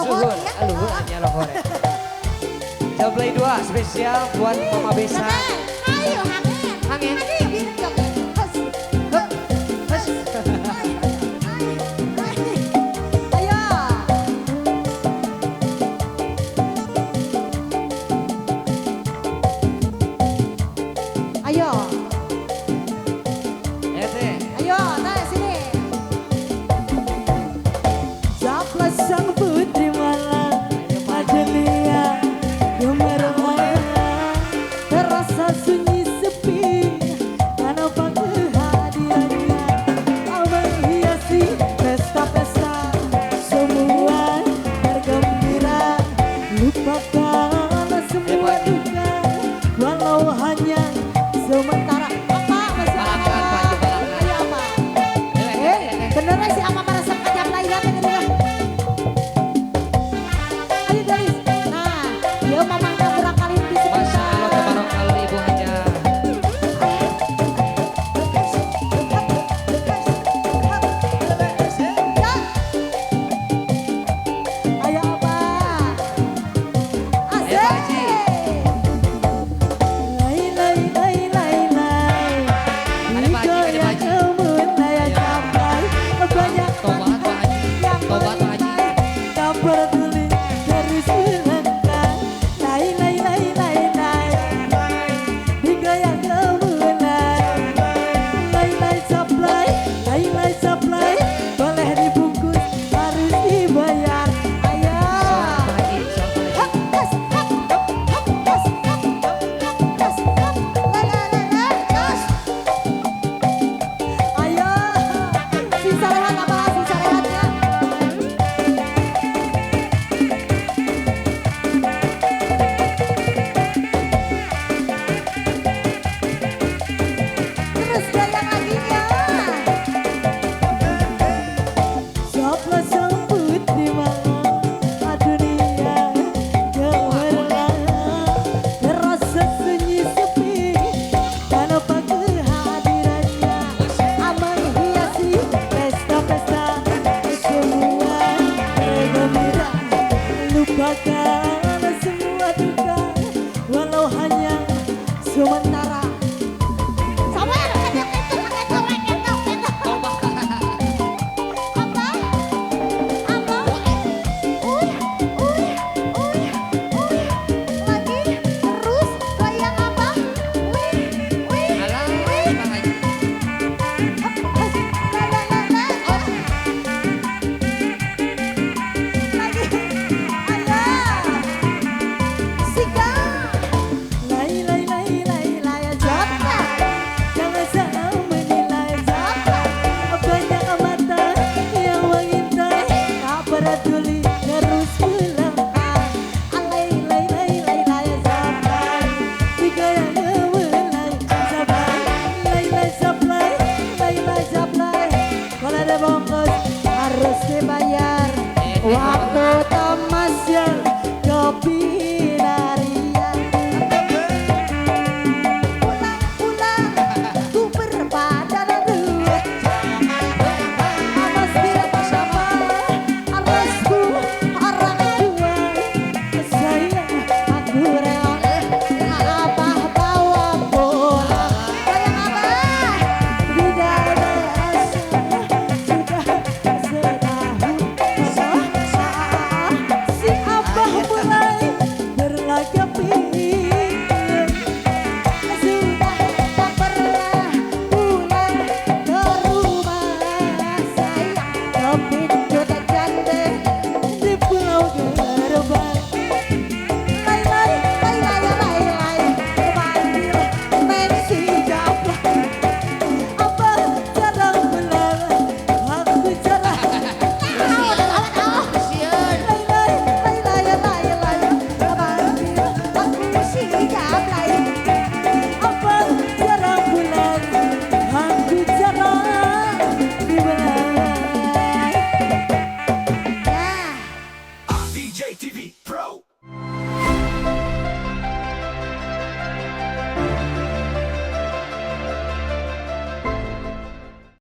Luhur aja luhur. Jablay 2 spesial buat Mama Besa. Ayo hangen. Ayo. Ayo, nah sini. Siapa sang putri malam Majelia gemerlap terasa sunyi sepi tanpa kehadirannya menghiasi pesta-pesta semua bergembira lupakan semua duka walau hanya sementara. Beneran si ama meresep ke jam lahiran ini lah. Ayo guys. Nah, dia mamangnya kurang kali di sini. Masya Allah tabarakallah ibu aja. Ayo apa? Ayo Pak Haji. Lai lai lai lai lai Ada Pak Haji, ada Pak Haji. banyak Tobat Pak Haji. Tobat Pak Haji. tak peduli dari selengkap lai lai lai lai lai digoyang kemulan lai lai saplai boleh dibungkus harus dibayar Ayo. Pak Haji, Hap, gas, hap, hap, gas, hap, gas, hap. La, gas. Ayo. Sisa rehat apa? Sisa rehatnya. Terus goyang lagi ya. Siapa sang putri malam dunia gemerlap terasa sunyi sepi tanpa kehadirannya menghiasi pesta-pesta semua bergembira lupakan